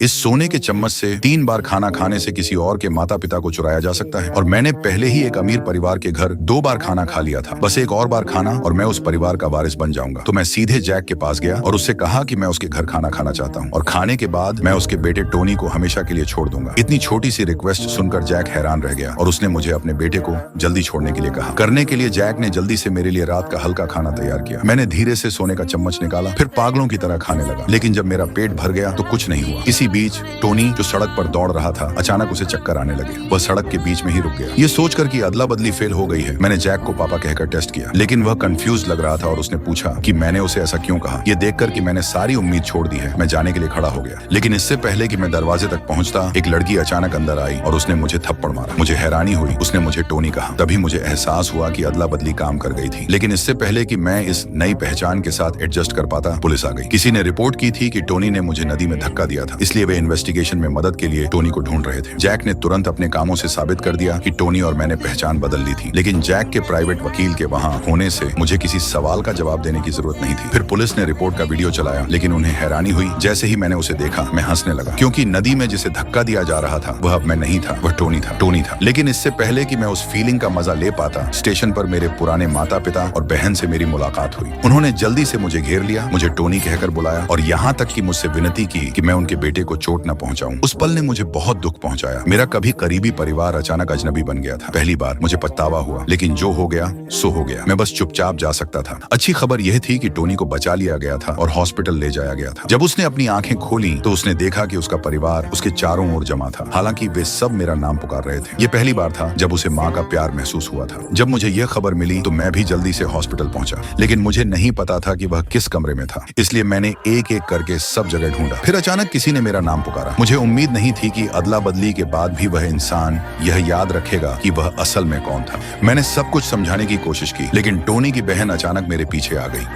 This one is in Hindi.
इस सोने के चम्मच से 3 बार खाना खाने से किसी और के माता पिता को चुराया जा सकता है। और मैंने पहले ही एक अमीर परिवार के घर 2 बार खाना खा लिया था। बस एक और बार खाना और मैं उस परिवार का वारिस बन जाऊंगा। तो मैं सीधे जैक के पास गया और उससे कहा कि मैं उसके घर खाना खाना चाहता हूँ और खाने के बाद मैं उसके बेटे टोनी को हमेशा के लिए छोड़ दूंगा। इतनी छोटी सी रिक्वेस्ट सुनकर जैक हैरान रह गया और उसने मुझे अपने बेटे को जल्दी छोड़ने के लिए कहा। करने के लिए जैक ने जल्दी से मेरे लिए रात का हल्का खाना तैयार किया। मैंने धीरे से सोने का चम्मच निकाला, फिर पागलों की तरह खाने लगा। लेकिन जब मेरा पेट भर गया तो कुछ नहीं हुआ। इसी बीच टोनी जो सड़क पर दौड़ रहा था, अचानक उसे चक्कर आने लगे। वह सड़क के बीच में ही रुक गया। ये सोचकर कि अदला बदली फेल हो गई है, मैंने जैक को पापा कहकर टेस्ट किया, लेकिन वह कंफ्यूज लग रहा था और उसने पूछा कि मैंने उसे ऐसा क्यों कहा। ये देखकर कि मैंने सारी उम्मीद छोड़ दी है, मैं जाने के लिए खड़ा हो गया। लेकिन इससे पहले कि मैं दरवाजे तक पहुंचता, एक लड़की अचानक अंदर आई और उसने मुझे थप्पड़ मारा। मुझे हैरानी हुई, उसने मुझे टोनी कहा। तभी मुझे एहसास हुआ कि अदला बदली काम कर गई थी। लेकिन इससे पहले कि मैं इस नई पहचान के साथ एडजस्ट कर पाता, पुलिस आ गई। किसी ने रिपोर्ट की थी कि टोनी ने मुझे नदी में धक्का दिया था, इसलिए वे इन्वेस्टिगेशन में मदद के लिए टोनी को ढूंढ रहे थे। जैक ने तुरंत अपने कामों से साबित कर दिया कि टोनी और मैंने पहचान बदल ली थी। लेकिन जैक के प्राइवेट वकील के वहां होने से मुझे किसी सवाल का जवाब देने की जरूरत नहीं थी। फिर पुलिस ने रिपोर्ट का वीडियो चलाया, लेकिन उन्हें हैरानी हुई। जैसे ही मैंने उसे देखा, मैं हंसने लगा, क्योंकि नदी में जिसे धक्का दिया जा रहा था वह अब मैं नहीं था, वह टोनी था। लेकिन इससे पहले कि मैं उस फीलिंग का मजा ले पाता, स्टेशन पर मेरे पुराने माता पिता और बहन से मेरी मुलाकात हुई। उन्होंने जल्दी से मुझे घेर लिया, मुझे टोनी कहकर बुलाया और यहाँ तक कि मुझसे विनती की कि मैं उनके बेटे को चोट न पहुंचाऊं। उस पल ने मुझे बहुत दुख पहुंचाया। मेरा कभी करीबी परिवार अचानक अजनबी बन गया था। पहली बार मुझे पछतावा हुआ, लेकिन जो हो गया सो हो गया। मैं बस चुपचाप जा सकता था। अच्छी खबर यह थी कि टोनी को बचा लिया गया था और हॉस्पिटल ले जाया गया था। जब उसने अपनी आंखें खोली तो उसने देखा कि उसका परिवार उसके चारों ओर जमा था। हालांकि वे सब मेरा नाम पुकार रहे थे। ये पहली बार था जब उसे माँ का प्यार महसूस हुआ था। जब मुझे यह खबर मिली तो मैं भी जल्दी से हॉस्पिटल पहुंचा, लेकिन मुझे नहीं पता था कि वह किस कमरे में था, इसलिए मैंने एक एक करके सब जगह ढूंढा। फिर अचानक किसी ने मेरा नाम पुकारा। मुझे उम्मीद नहीं थी कि अदला बदली के बाद भी वह इंसान यह याद रखेगा कि वह असल में कौन था। मैंने सब कुछ समझाने की कोशिश की, लेकिन टोनी की बहन अचानक मेरे पीछे आ गई।